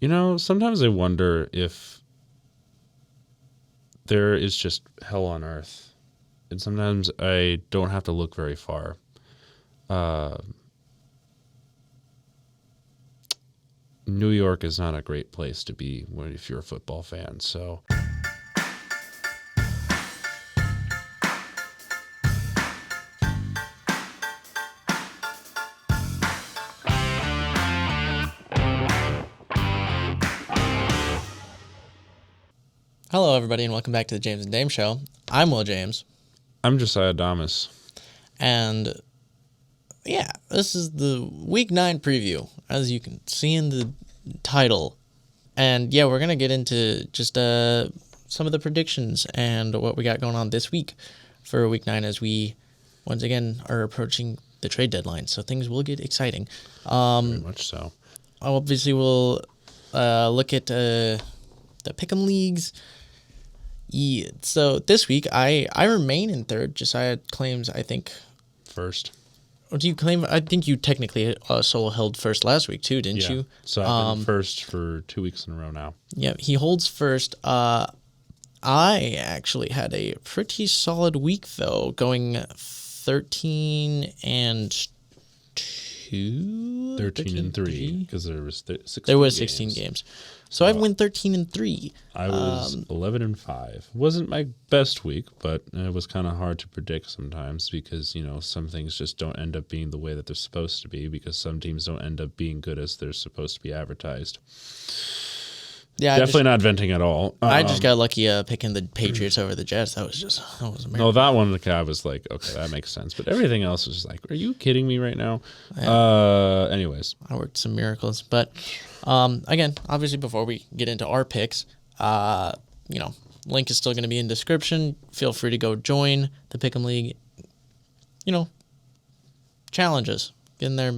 Sometimes I wonder if there is just hell on earth. And sometimes I don't have to look very far. New York is not a great place to be if you're a football fan. So, Hello, everybody, and welcome back to the James and Dame Show. I'm Will James. I'm Josiah Damas. And, yeah, this is the Week 9 preview, as you can see in the title. And, yeah, we're going to get into just some of the predictions and what we got going on this week for Week 9 as we, once again, are approaching the trade deadline. So things will get exciting. Very much so. Obviously, we'll look at the Pick'em Leagues. Yeah, so this week, I remain in third. Josiah claims, I think... First. Or do you claim... I think you technically solo held first last week, too, didn't you? So I've been first for 2 weeks in a row now. Yeah, he holds first. I actually had a pretty solid week, though, going 13 and 2? 13 and 3, because there was 16 There was 16 games. So I went 13 and 3. I was 11 and 5. Wasn't my best week, but it was kind of hard to predict sometimes because, some things just don't end up being the way that they're supposed to be because some teams don't end up being good as they're supposed to be advertised. Yeah, Definitely not venting at all. I just got lucky picking the Patriots over the Jets. That was amazing. No, that one I was like, okay, that makes sense. But everything else was just like, are you kidding me right now? Yeah. Anyways. I worked some miracles. But again, obviously before we get into our picks, link is still going to be in description. Feel free to go join the Pick'em League. Challenges. Get in there,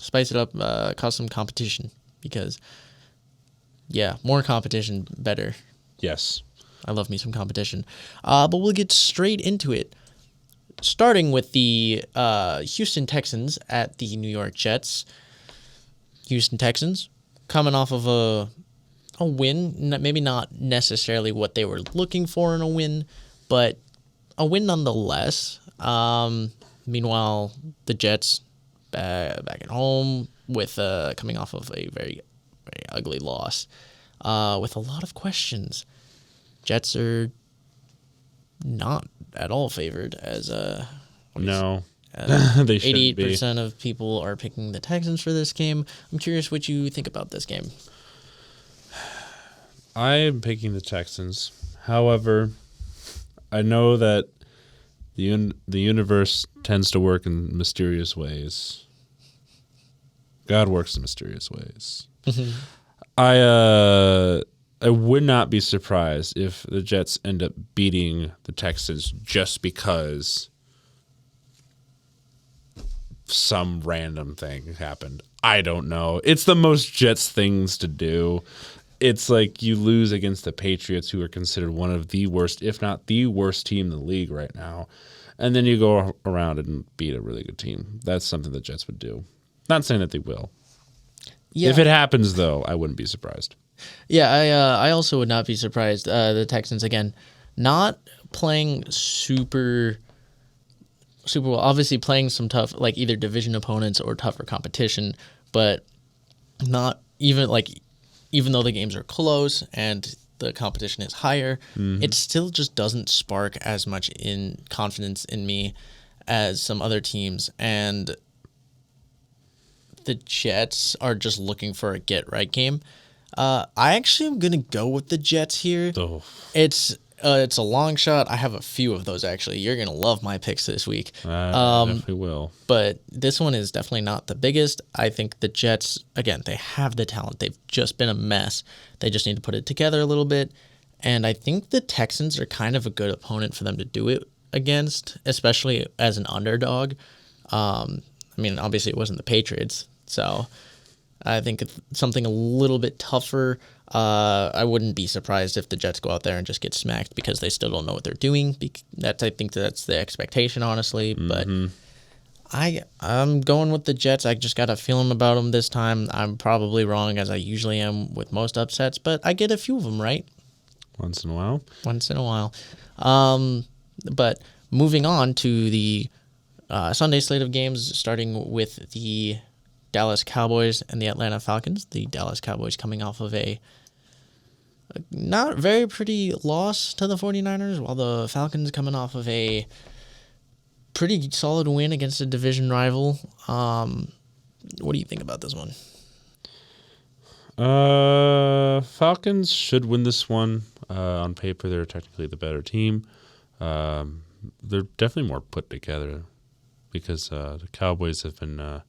spice it up, cause some competition because... Yeah, more competition, better. Yes. I love me some competition. But we'll get straight into it. Starting with the Houston Texans at the New York Jets. Houston Texans coming off of a win. Maybe not necessarily what they were looking for in a win, but a win nonetheless. Meanwhile, the Jets back at home with coming off of a very ugly loss with a lot of questions. Jets are not at all favored as no. They should be. 88% of people are picking the Texans for this game. I'm curious what you think about this game. I am picking the Texans. However, I know that the universe tends to work in mysterious ways. God works in mysterious ways. I would not be surprised if the Jets end up beating the Texans just because some random thing happened. I don't know. It's the most Jets things to do. It's like you lose against the Patriots, who are considered one of the worst, if not the worst team in the league right now. And then you go around and beat a really good team. That's something the Jets would do. Not saying that they will. Yeah. If it happens, though, I wouldn't be surprised. Yeah, I also would not be surprised. The Texans, again, not playing super well. Obviously playing some tough, like either division opponents or tougher competition, but not even even though the games are close and the competition is higher, it still just doesn't spark as much in confidence in me as some other teams. And the Jets are just looking for a get-right game. I actually am going to go with the Jets here. Oh. It's a long shot. I have a few of those, actually. You're going to love my picks this week. I definitely will. But this one is definitely not the biggest. I think the Jets, again, they have the talent. They've just been a mess. They just need to put it together a little bit. And I think the Texans are kind of a good opponent for them to do it against, especially as an underdog. Obviously it wasn't the Patriots. So I think it's something a little bit tougher. I wouldn't be surprised if the Jets go out there and just get smacked because they still don't know what they're doing. I think that's the expectation, honestly. But I'm going with the Jets. I just got a feeling about them this time. I'm probably wrong, as I usually am with most upsets, but I get a few of them right Once in a while. once in a while. But moving on to the Sunday slate of games, starting with the Dallas Cowboys and the Atlanta Falcons. The Dallas Cowboys coming off of a not very pretty loss to the 49ers, while the Falcons coming off of a pretty solid win against a division rival. What do you think about this one? Falcons should win this one. On paper, they're technically the better team. They're definitely more put together because the Cowboys have been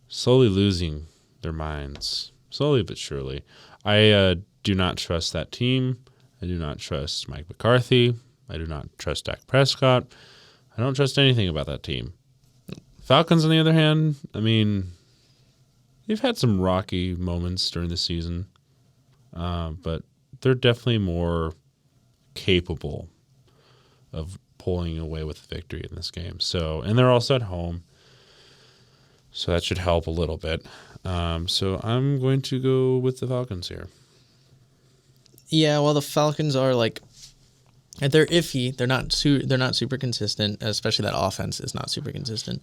slowly losing their minds, slowly but surely. I do not trust that team. I do not trust Mike McCarthy. I do not trust Dak Prescott. I don't trust anything about that team. Falcons, on the other hand, I mean, they've had some rocky moments during the season, but they're definitely more capable of pulling away with a victory in this game. So, and they're also at home, so that should help a little bit. So I'm going to go with the Falcons here. Yeah, well, the Falcons are they're iffy. They're not super consistent, especially that offense is not super consistent.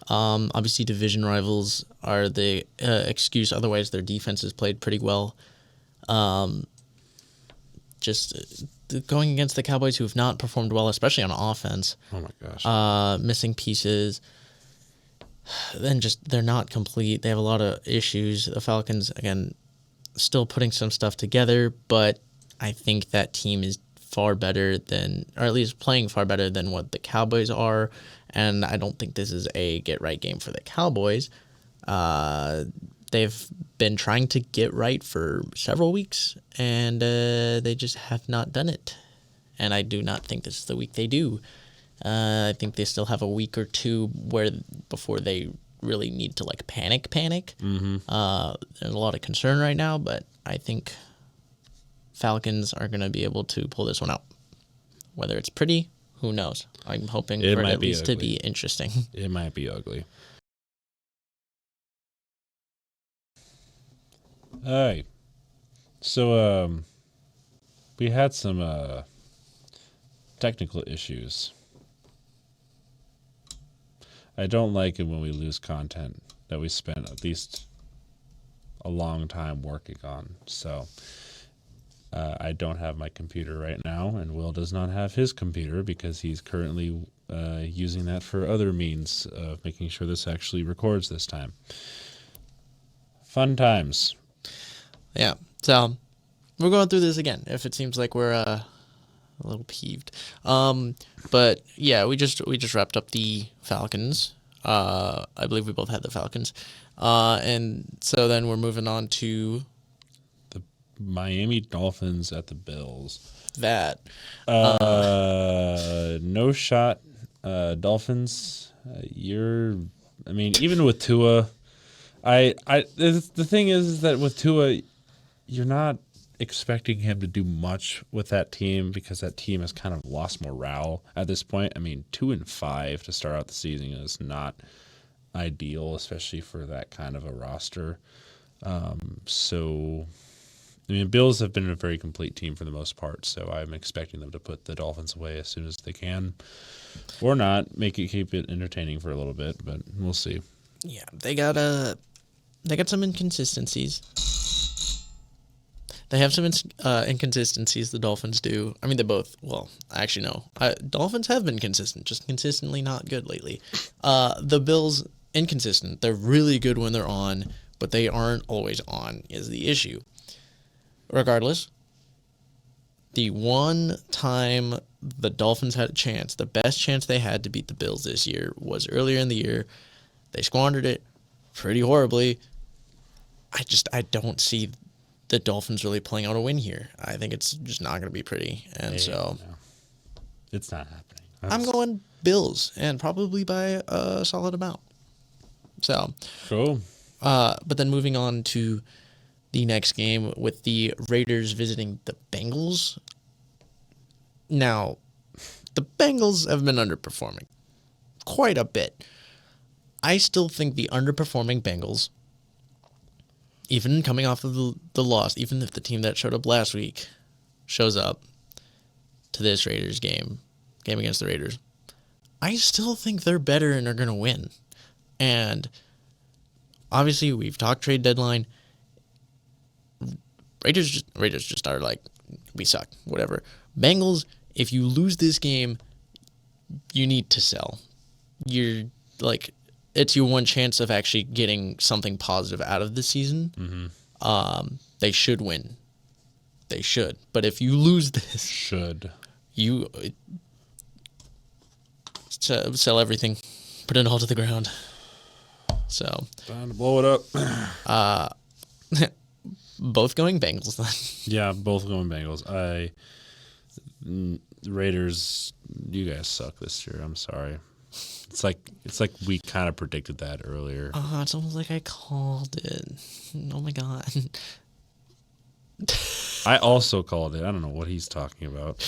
Obviously, division rivals are the excuse. Otherwise, their defense has played pretty well. Just going against the Cowboys, who have not performed well, especially on offense. Oh my gosh. Missing pieces. Then they're not complete. They have a lot of issues. The Falcons, again, still putting some stuff together, but I think that team is far better than, or at least playing far better than what the Cowboys are. And I don't think this is a get-right game for the Cowboys. They've been trying to get right for several weeks, and they just have not done it. And I do not think this is the week they do. I think they still have a week or two before they really need to panic. Mm-hmm. There's a lot of concern right now, but I think Falcons are going to be able to pull this one out. Whether it's pretty, who knows? I'm hoping for it at least to be interesting. It might be ugly. All right. So we had some technical issues. I don't like it when we lose content that we spent at least a long time working on. So I don't have my computer right now, and Will does not have his computer because he's currently using that for other means of making sure this actually records this time. Fun times. Yeah. So we're going through this again if it seems like we're a little peeved. But yeah, we just wrapped up the Falcons. I believe we both had the Falcons. And so then we're moving on to the Miami Dolphins at the Bills. That. No shot. Dolphins. Even with Tua, the thing is that with Tua, you're not expecting him to do much with that team because that team has kind of lost morale at this point. 2-5 to start out the season is not ideal, especially for that kind of a roster. Bills have been a very complete team for the most part, so I'm expecting them to put the Dolphins away as soon as they can, or not, keep it entertaining for a little bit, but we'll see. Yeah, they got some inconsistencies. They have some inconsistencies, the Dolphins do. They both, actually, no. Dolphins have been consistent, just consistently not good lately. The Bills, inconsistent. They're really good when they're on, but they aren't always on is the issue. Regardless, the one time the Dolphins had a chance, the best chance they had to beat the Bills this year was earlier in the year. They squandered it pretty horribly. I don't see the Dolphins really pulling out a win here. I think it's just not going to be pretty. And it's not happening. I'm going Bills, and probably by a solid amount. So cool. But then moving on to the next game with the Raiders visiting the Bengals. Now, the Bengals have been underperforming quite a bit. I still think the underperforming Bengals, even coming off of the loss, even if the team that showed up last week shows up to this Raiders game against the Raiders, I still think they're better and are going to win. And obviously, we've talked trade deadline. Raiders just are like, we suck, whatever. Bengals, if you lose this game, you need to sell. You're like, it's your one chance of actually getting something positive out of the season. Mm-hmm. They should win. They should. But if you lose this, you sell everything, put it all to the ground. So Time to blow it up. Both going Bengals then. Yeah, both going Bengals. Raiders, you guys suck this year. I'm sorry. It's like we kind of predicted that earlier. It's almost like I called it. Oh my god. I also called it. I don't know what he's talking about.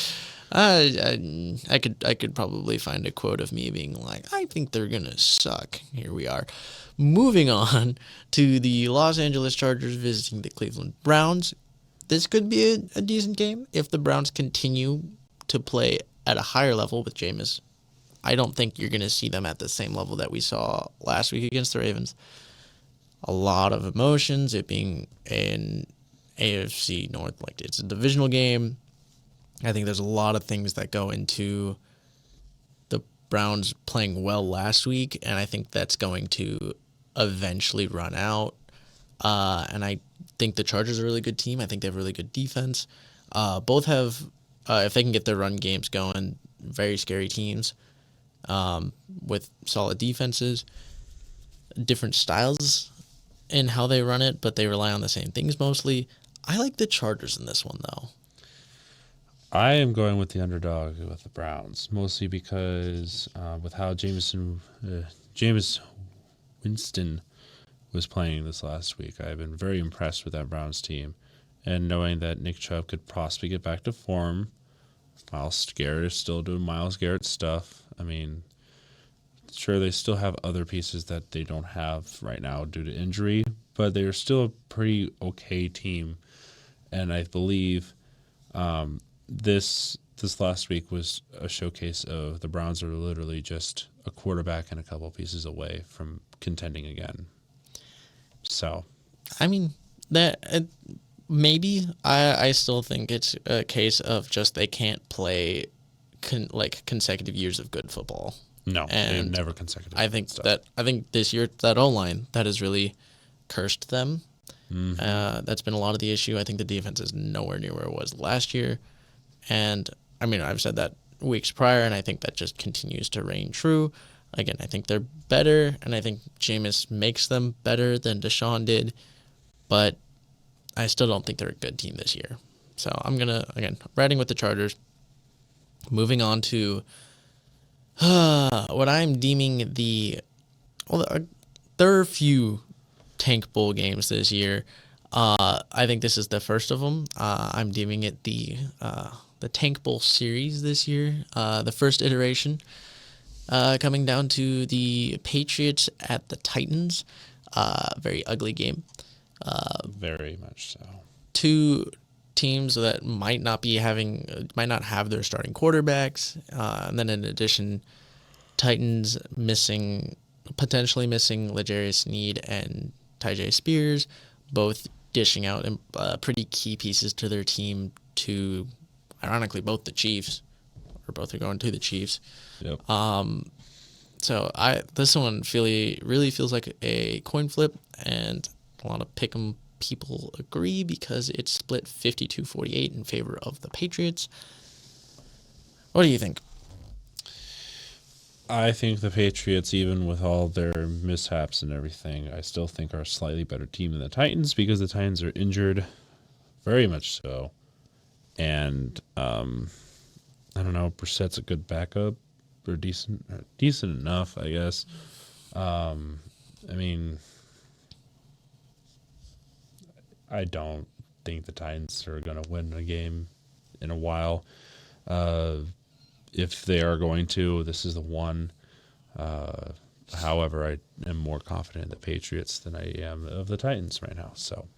I could probably find a quote of me being like, I think they're gonna suck. Here we are. Moving on to the Los Angeles Chargers visiting the Cleveland Browns. This could be a decent game if the Browns continue to play at a higher level with Jameis. I don't think you're going to see them at the same level that we saw last week against the Ravens. A lot of emotions, it being an AFC North, like it's a divisional game. I think there's a lot of things that go into the Browns playing well last week, and I think that's going to eventually run out. And I think the Chargers are a really good team. I think they have a really good defense. Both have, if they can get their run games going, very scary teams with solid defenses, different styles in how they run it, but they rely on the same things mostly. I like the Chargers in this one, though. I am going with the underdog with the Browns, mostly because with how Jameis Winston was playing this last week, I've been very impressed with that Browns team. And knowing that Nick Chubb could possibly get back to form, Myles Garrett is still doing Myles Garrett stuff. I mean, sure, they still have other pieces that they don't have right now due to injury, but they're still a pretty okay team. And I believe this last week was a showcase of the Browns are literally just a quarterback and a couple pieces away from contending again. So, I mean, that maybe I still think it's a case of just they can't play consecutive years of good football. No, And they've never consecutive. I think stuff. I think this year that O-line that has really cursed them. That's been a lot of the issue. I think the defense is nowhere near where it was last year, and I mean I've said that weeks prior, and I think that just continues to reign true. Again, I think they're better, and I think Jameis makes them better than Deshaun did, but I still don't think they're a good team this year. So I'm gonna riding with the Chargers. Moving on to what I'm deeming there are a few Tank Bowl games this year. I think this is the first of them. I'm deeming it the Tank Bowl series this year, the first iteration, coming down to the Patriots at the Titans. Very ugly game. Very much so. Two teams that might not have their starting quarterbacks, and then in addition, Titans potentially missing L'Jarius Sneed and Tyjae Spears, both dishing out pretty key pieces to their team to, ironically, both the Chiefs, or both are going to the Chiefs. Yep. So this one really feels like a coin flip, and a lot of pick'em people agree because it's split 52-48 in favor of the Patriots. What do you think? I think the Patriots, even with all their mishaps and everything, I still think are a slightly better team than the Titans because the Titans are injured, very much so. And I don't know, Brissett's a good backup or decent enough, I guess. I mean, I don't think the Titans are going to win a game in a while. If they are going to, this is the one. However, I am more confident in the Patriots than I am of the Titans right now. So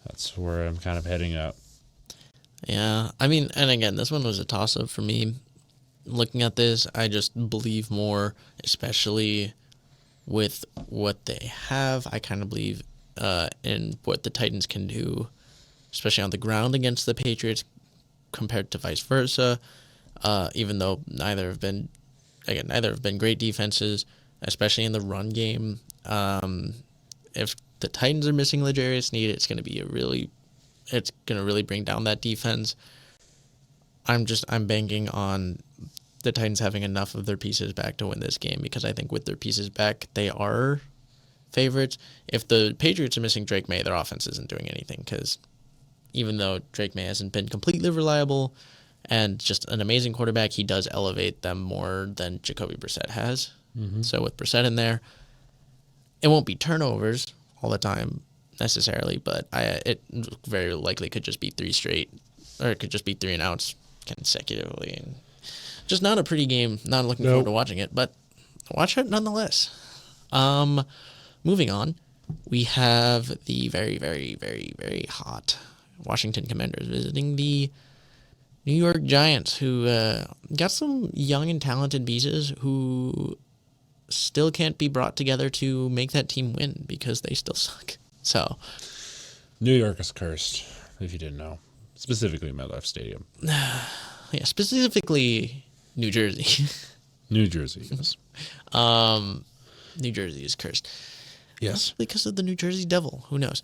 that's where I'm kind of heading up. Yeah, I mean, and again, this one was a toss-up for me. Looking at this, I just believe more, especially with what they have. I kind of believe in what the Titans can do, especially on the ground against the Patriots, compared to vice versa. Even though neither have been great defenses, especially in the run game. If the Titans are missing L'Jarius Sneed, it's going to really bring down that defense. I'm banking on the Titans having enough of their pieces back to win this game, because I think with their pieces back, they are favorites. If the Patriots are missing Drake May, their offense isn't doing anything, because even though Drake May hasn't been completely reliable and just an amazing quarterback, he does elevate them more than Jacoby Brissett has. Mm-hmm. So with Brissett in there, it won't be turnovers all the time necessarily, but it very likely could just be 3 straight, or it could just be 3 and outs consecutively. And just not a pretty game. Not looking forward to watching it, but watch it nonetheless. Moving on, we have the very, very, very, very hot Washington Commanders visiting the New York Giants, who got some young and talented pieces who still can't be brought together to make that team win because they still suck. So, New York is cursed, if you didn't know. Specifically MetLife Stadium. Yeah, specifically New Jersey. New Jersey, yes. New Jersey is cursed. Yes. Because of the New Jersey Devil. Who knows?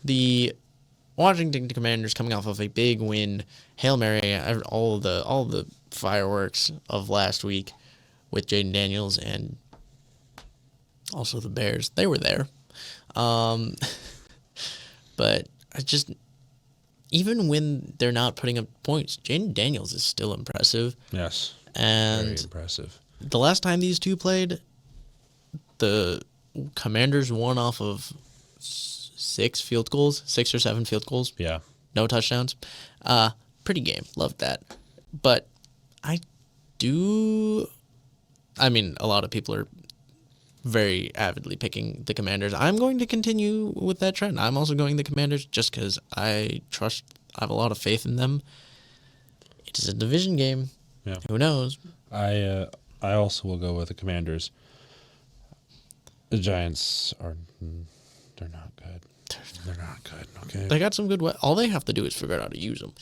The Washington Commanders coming off of a big win, Hail Mary, all the fireworks of last week with Jaden Daniels and also the Bears. They were there. But I just, even when they're not putting up points, Jaden Daniels is still impressive. Yes. And very impressive. The last time these two played, the Commanders won off of 6 or 7 field goals. Yeah. No touchdowns. Pretty game. Loved that. But a lot of people are very avidly picking the Commanders. I'm going to continue with that trend. I'm also going the Commanders just because I have a lot of faith in them. It is a division game. Yeah. Who knows? I also will go with the Commanders. The Giants they're not good. They're not good. Okay. They got some good. All they have to do is figure out how to use them.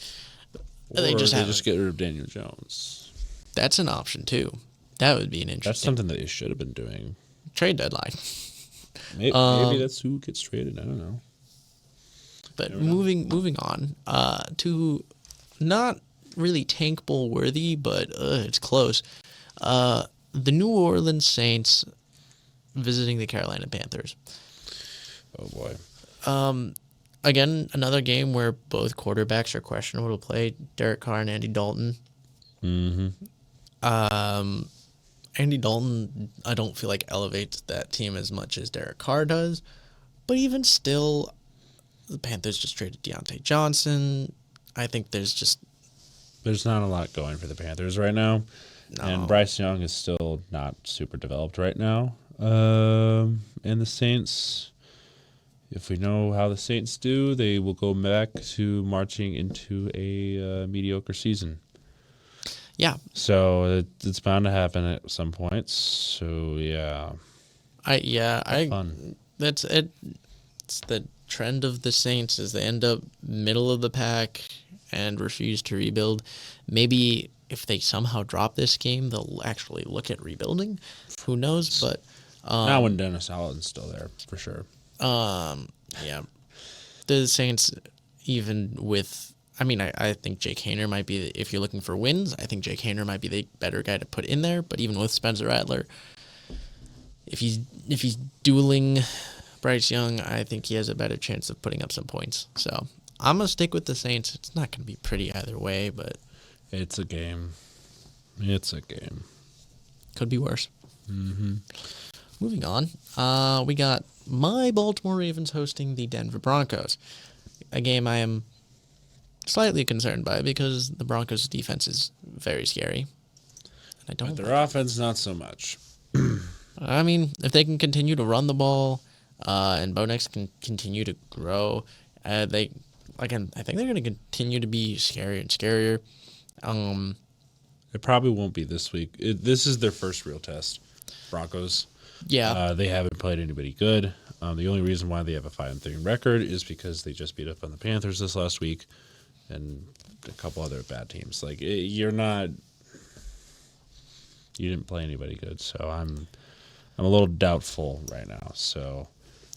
They just get rid of Daniel Jones. That's an option too. That would be an interesting. That's something that they should have been doing. Trade deadline. Maybe that's who gets traded. I don't know. But moving on to not really tank bowl worthy, but it's close. The New Orleans Saints visiting the Carolina Panthers. Oh boy. Again, another game where both quarterbacks are questionable to play. Derek Carr and Andy Dalton. Mm-hmm. Andy Dalton, I don't feel like elevates that team as much as Derek Carr does. But even still, the Panthers just traded Deontay Johnson. I think there's not a lot going for the Panthers right now. No. And Bryce Young is still not super developed right now. And the Saints, if we know how the Saints do, they will go back to marching into a mediocre season. Yeah. So it's bound to happen at some point. So yeah. Fun. That's it. It's the trend of the Saints is they end up middle of the pack and refuse to rebuild. Maybe if they somehow drop this game, they'll actually look at rebuilding. Who knows? But not when Dennis Allen's still there, for sure. Yeah. The Saints, even with, I think Jake Haener might be, if you're looking for wins, I think Jake Haener might be the better guy to put in there. But even with Spencer Rattler, if he's dueling Bryce Young, I think he has a better chance of putting up some points. So I'm going to stick with the Saints. It's not going to be pretty either way, but it's a game. Could be worse. Mm-hmm. Moving on, we got my Baltimore Ravens hosting the Denver Broncos, a game I am slightly concerned by because the Broncos' defense is very scary. I don't. Their offense, not so much. I mean, if they can continue to run the ball, and Bo Nix can continue to grow, I think they're going to continue to be scarier and scarier. It probably won't be this week. This is their first real test. Broncos. Yeah. They haven't played anybody good. The only reason why they have a 5-3 record is because they just beat up on the Panthers this last week, and a couple other bad teams. Like you didn't play anybody good, so I'm a little doubtful right now. So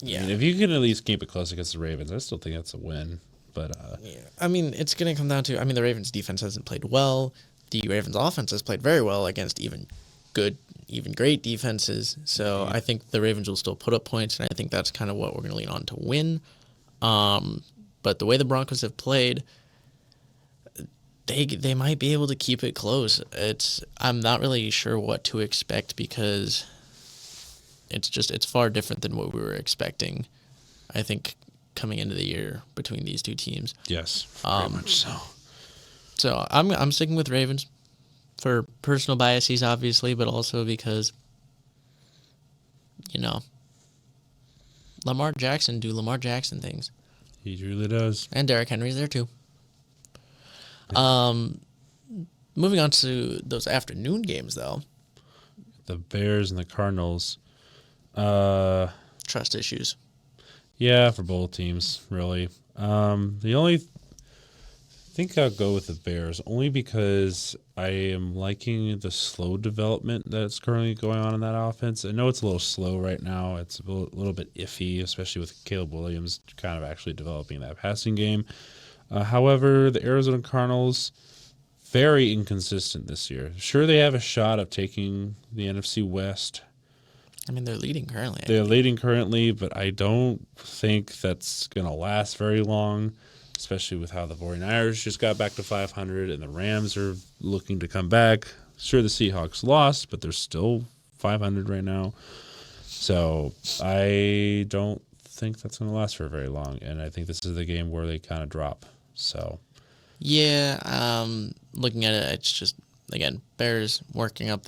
Yeah. I mean, if you can at least keep it close against the Ravens, I still think that's a win. But Yeah. I mean, it's going to come down to, the Ravens defense hasn't played well. The Ravens offense has played very well against even great defenses. So I think the Ravens will still put up points, and I think that's kind of what we're going to lean on to win. But the way the Broncos have played, they might be able to keep it close. I'm not really sure what to expect because it's far different than what we were expecting, I think, coming into the year between these two teams. yes, very much so. So I'm sticking with Ravens for personal biases, obviously, but also because, Lamar Jackson do Lamar Jackson things. He really does. And Derrick Henry's there too. Moving on to those afternoon games, though. The Bears and the Cardinals. Trust issues. Yeah, for both teams, really. The only think I'll go with the Bears only because I am liking the slow development that's currently going on in that offense. I know it's a little slow right now. It's a little bit iffy, especially with Caleb Williams kind of actually developing that passing game. However, the Arizona Cardinals, very inconsistent this year. Sure, they have a shot of taking the NFC West. They're leading currently. They're leading currently, but I don't think that's going to last very long, especially with how the 49ers just got back to 500 and the Rams are looking to come back. Sure, the Seahawks lost, but they're still 500 right now. So I don't think that's going to last for very long, and I think this is the game where they kind of drop. So yeah, looking at it, it's just, again, Bears working up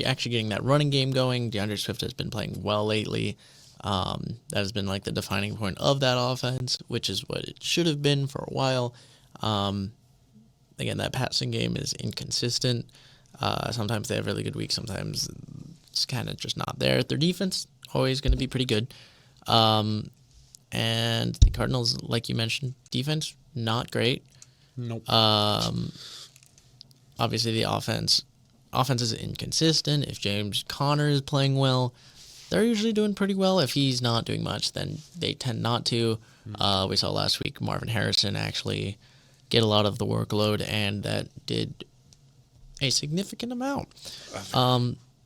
actually getting that running game going. DeAndre Swift has been playing well lately. That has been like the defining point of that offense, which is what it should have been for a while. Again, that passing game is inconsistent. Sometimes they have really good weeks. Sometimes it's kind of just not there. Their defense always going to be pretty good. And the Cardinals, like you mentioned, defense not great. nope. Obviously, the offense is inconsistent. If James Conner is playing well, they're usually doing pretty well. If he's not doing much, then they tend not to. We saw last week Marvin Harrison actually get a lot of the workload, and that did a significant amount.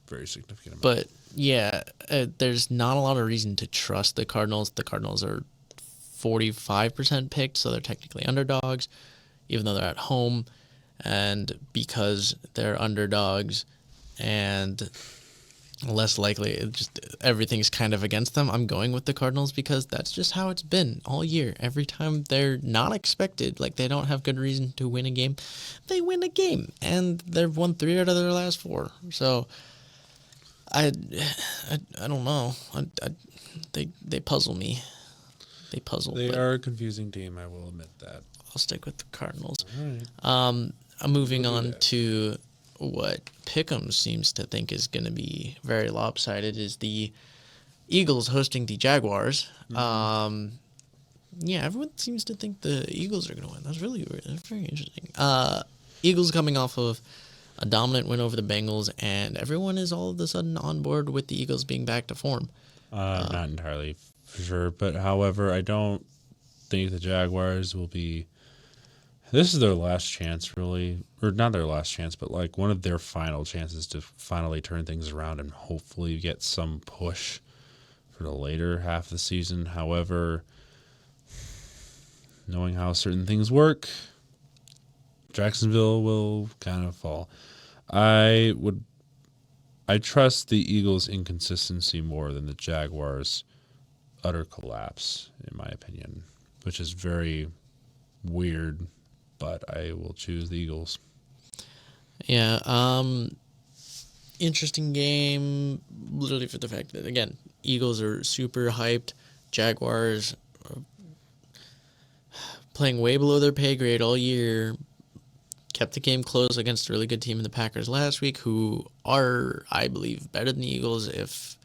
Very significant amount. But, yeah, there's not a lot of reason to trust the Cardinals. The Cardinals are 45% picked, so they're technically underdogs, even though they're at home. And because they're underdogs and less likely, everything's kind of against them, I'm going with the Cardinals because that's just how it's been all year. Every time they're not expected, like they don't have good reason to win a game, they win a game. And they've won 3 out of their last 4. So I don't know. They puzzle me. They are a confusing team, I will admit that. I'll stick with the Cardinals. All right. I'm moving on to what Pick'em seems to think is going to be very lopsided is the Eagles hosting the Jaguars. Yeah, everyone seems to think the Eagles are going to win. That's very interesting. Eagles coming off of a dominant win over the Bengals, and everyone is all of a sudden on board with the Eagles being back to form. Not entirely for sure, but however, I don't think the Jaguars will be. This is their last chance, really, or not their last chance, but like one of their final chances to finally turn things around and hopefully get some push for the later half of the season. However, knowing how certain things work, Jacksonville will kind of fall. I trust the Eagles' inconsistency more than the Jaguars' utter collapse, in my opinion, which is very weird. But I will choose the Eagles. Yeah, interesting game, literally for the fact that, again, Eagles are super hyped. Jaguars are playing way below their pay grade all year. Kept the game close against a really good team in the Packers last week, who are, I believe, better than the Eagles. If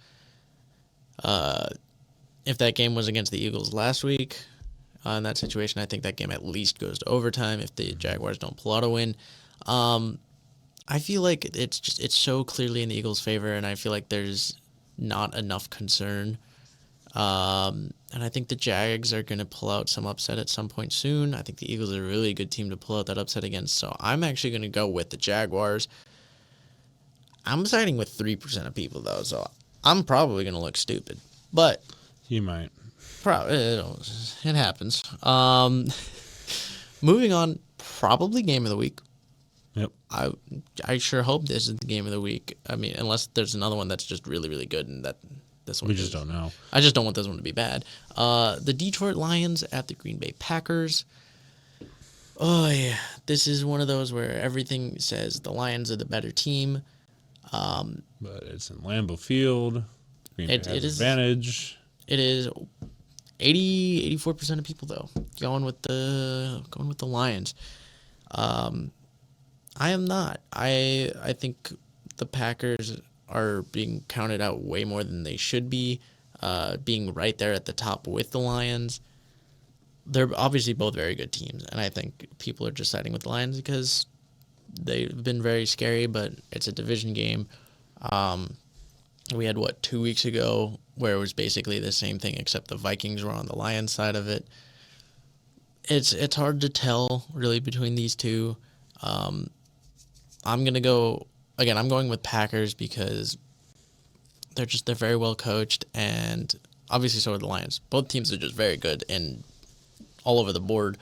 that game was against the Eagles last week, in that situation, I think that game at least goes to overtime if the Jaguars don't pull out a win. I feel like it's so clearly in the Eagles' favor, and I feel like there's not enough concern. And I think the Jags are going to pull out some upset at some point soon. I think the Eagles are a really good team to pull out that upset against, so I'm actually going to go with the Jaguars. I'm siding with 3% of people, though, so I'm probably going to look stupid. But You might. it happens. Moving on, probably game of the week. Yep. I sure hope this is the game of the week. I mean, unless there's another one that's just really, really good, and that this one We just don't know. I just don't want this one to be bad. The Detroit Lions at the Green Bay Packers. Oh yeah, this is one of those where everything says the Lions are the better team. But it's in Lambeau Field. Green Bay It has is- advantage. It is 84% of people though going with the Lions. I am not. I think the Packers are being counted out way more than they should be, being right there at the top with the Lions. They're obviously both very good teams, and I think people are just siding with the Lions because they've been very scary, but it's a division game. We had, 2 weeks ago, where it was basically the same thing, except the Vikings were on the Lions side of it. It's hard to tell, really, between these two. I'm going with Packers because they're very well coached, and obviously so are the Lions. Both teams are just very good and all over the board,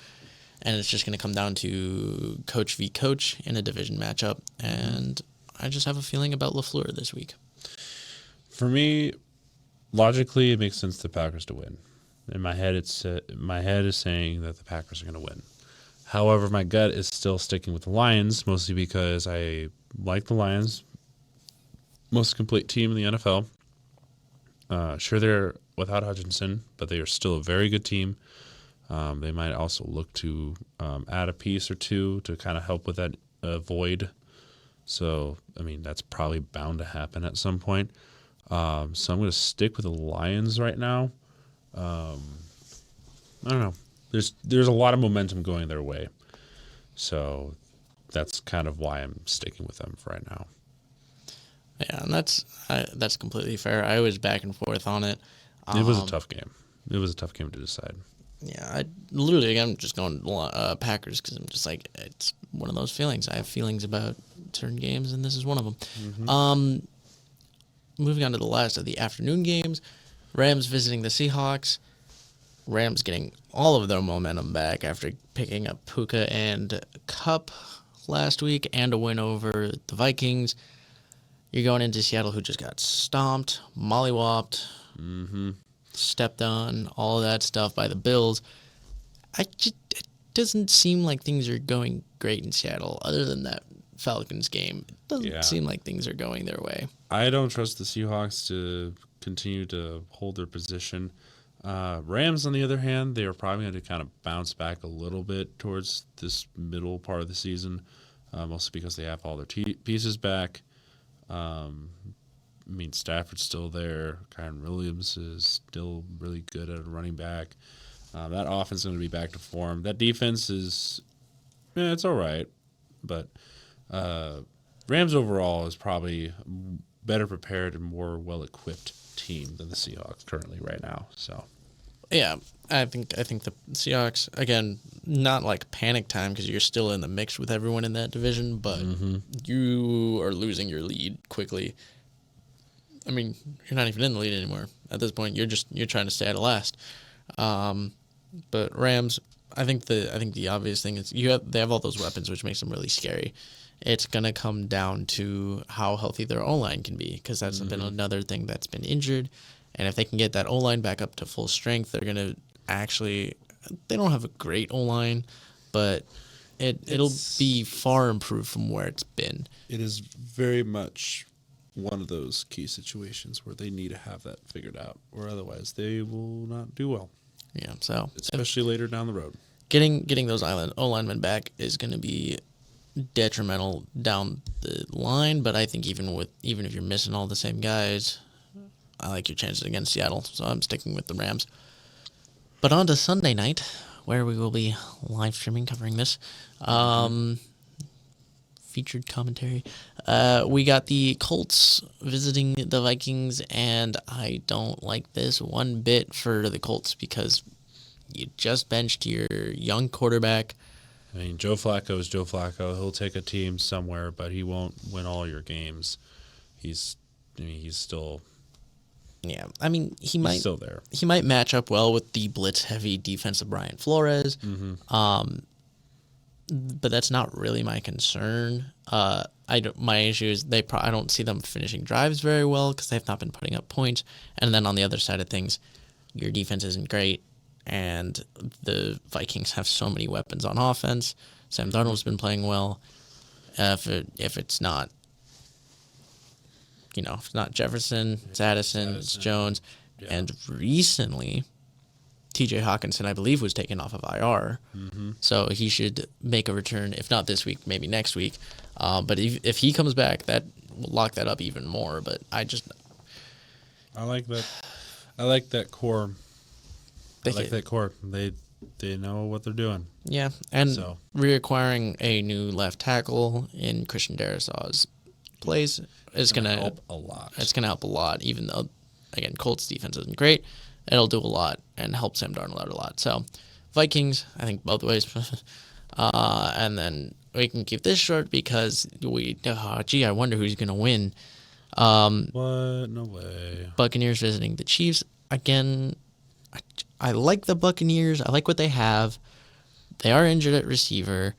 and it's just going to come down to coach v. coach in a division matchup, and I just have a feeling about LaFleur this week. For me, logically, it makes sense the Packers to win. In my head, my head is saying that the Packers are going to win. However, my gut is still sticking with the Lions, mostly because I like the Lions. Most complete team in the NFL. Sure, they're without Hutchinson, but they are still a very good team. They might also look to add a piece or two to kind of help with that void. So, I mean, that's probably bound to happen at some point. So I'm going to stick with the Lions right now. I don't know. There's a lot of momentum going their way. So that's kind of why I'm sticking with them for right now. Yeah, and that's completely fair. I was back and forth on it. It was a tough game. It was a tough game to decide. Yeah, I'm just going Packers because I'm just like, it's one of those feelings. I have feelings about certain games, and this is one of them. Mm-hmm. Moving on to the last of the afternoon games, Rams visiting the Seahawks. Rams getting all of their momentum back after picking up Puka and Kupp last week and a win over the Vikings. You're going into Seattle, who just got stomped, mollywopped, stepped on, all of that stuff by the Bills. It doesn't seem like things are going great in Seattle, other than that Falcons game. It doesn't seem like things are going their way. I don't trust the Seahawks to continue to hold their position. Rams, on the other hand, they are probably going to kind of bounce back a little bit towards this middle part of the season, mostly because they have all their pieces back. I mean, Stafford's still there. Kyron Williams is still really good at a running back. That offense is going to be back to form. That defense is, it's all right. But Rams overall is probably better prepared and more well-equipped team than the Seahawks currently right now. So, yeah, I think the Seahawks, again, not like panic time because you're still in the mix with everyone in that division, but you are losing your lead quickly. I mean, you're not even in the lead anymore at this point. You're trying to stay at last. But Rams, I think the obvious thing is they have all those weapons, which makes them really scary. It's gonna come down to how healthy their O-line can be, because that's been another thing that's been injured. And if they can get that O-line back up to full strength, they're gonna actually. They don't have a great O-line, but it'll be far improved from where it's been. it is very much one of those key situations where they need to have that figured out, or otherwise they will not do well, Yeah, so especially later down the road. getting those O linemen back is going to be detrimental down the line. But I think even if you're missing all the same guys, I like your chances against Seattle, so I'm sticking with the Rams. But on to Sunday night, where we will be live streaming covering this. Featured commentary. We got the Colts visiting the Vikings, and I don't like this one bit for the Colts because you just benched your young quarterback. I mean, Joe Flacco is Joe Flacco. He'll take a team somewhere, but he won't win all your games. He's still. Yeah, I mean He's still there. He might match up well with the blitz-heavy defense of Brian Flores. But that's not really my concern. My issue is I don't see them finishing drives very well because they've not been putting up points. And then on the other side of things, your defense isn't great, and the Vikings have so many weapons on offense. Sam Darnold's been playing well. If it's not, if it's not Jefferson, it's Addison, it's Jones, and recently, T.J. Hawkinson, I believe, was taken off of IR, so he should make a return. If not this week, maybe next week. But if he comes back, that will lock that up even more. But I like that. I like that core. They know what they're doing. Yeah, and reacquiring a new left tackle in Christian Darrisaw's place is going to help a lot. It's going to help a lot, even though, again, Colts defense isn't great. It'll do a lot and help Sam Darnold out a lot. So, Vikings, I think both ways. And then we can keep this short because I wonder who's going to win. What? No way. Buccaneers visiting the Chiefs. Again, I like the Buccaneers. I like what they have. They are injured at receiver.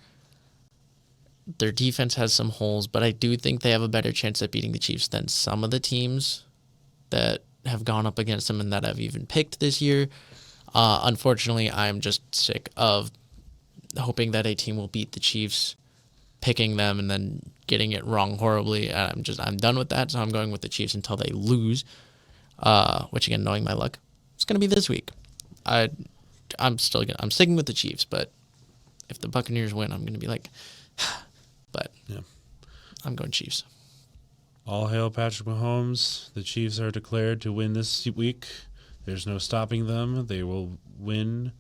Their defense has some holes, but I do think they have a better chance at beating the Chiefs than some of the teams that have gone up against them and that I've even picked this year. Unfortunately, I'm just sick of hoping that a team will beat the Chiefs, picking them and then getting it wrong horribly. I'm done with that, so I'm going with the Chiefs until they lose. Which again, knowing my luck, it's going to be this week. I'm sticking with the Chiefs, but if the Buccaneers win, I'm going to be like, but yeah, I'm going Chiefs. All hail Patrick Mahomes. The Chiefs are declared to win this week. There's no stopping them. They will win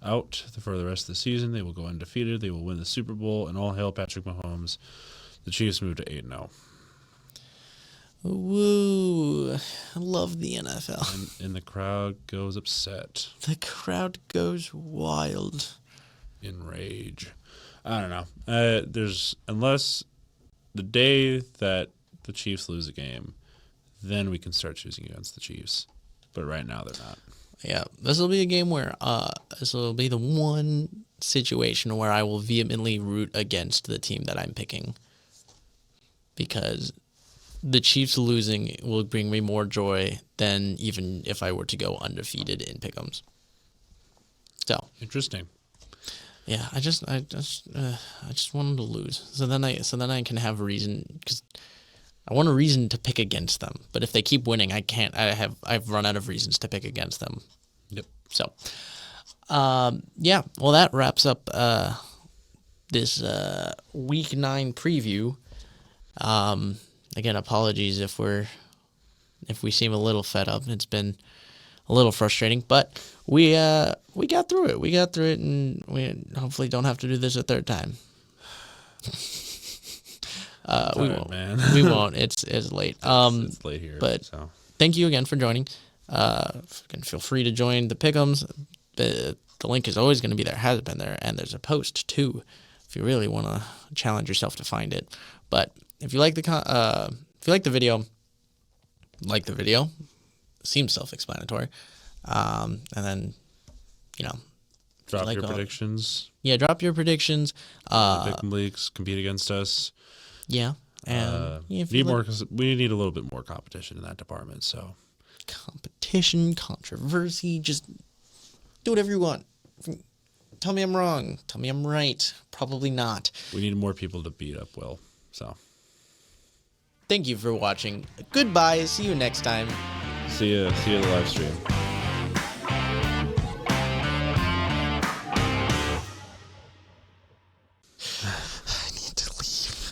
out for the rest of the season. They will go undefeated. They will win the Super Bowl. And all hail Patrick Mahomes. The Chiefs move to 8-0. Woo. I love the NFL. And the crowd goes upset. The crowd goes wild. In rage. I don't know. Unless the day that the Chiefs lose a game, then we can start choosing against the Chiefs. But right now they're not. Yeah, this will be a game where this will be the one situation where I will vehemently root against the team that I'm picking, because the Chiefs losing will bring me more joy than even if I were to go undefeated in pick'ems. So interesting. Yeah, I just want them to lose, so then I can have a reason, because I want a reason to pick against them. But if they keep winning, I can't. I've run out of reasons to pick against them. Yep. So, yeah. Well, that wraps up this Week 9 preview. Again, apologies if we seem a little fed up. It's been a little frustrating, but we got through it. We got through it, and we hopefully don't have to do this a third time. We won't, man. We won't. It's late. It's late here. But thank you again for joining. Feel free to join the pick'ems. The link is always going to be there. Has been there, and there's a post too, if you really want to challenge yourself to find it. But if you like the video, seems self-explanatory. And then, drop your predictions. Yeah, drop your predictions. Pick'em leagues, compete against us. Yeah, and we need a little bit more competition in that department. So, competition, controversy, just do whatever you want. Tell me I'm wrong. Tell me I'm right. Probably not. We need more people to beat up Will. So, Thank you for watching. Goodbye. See you next time. See you at the live stream.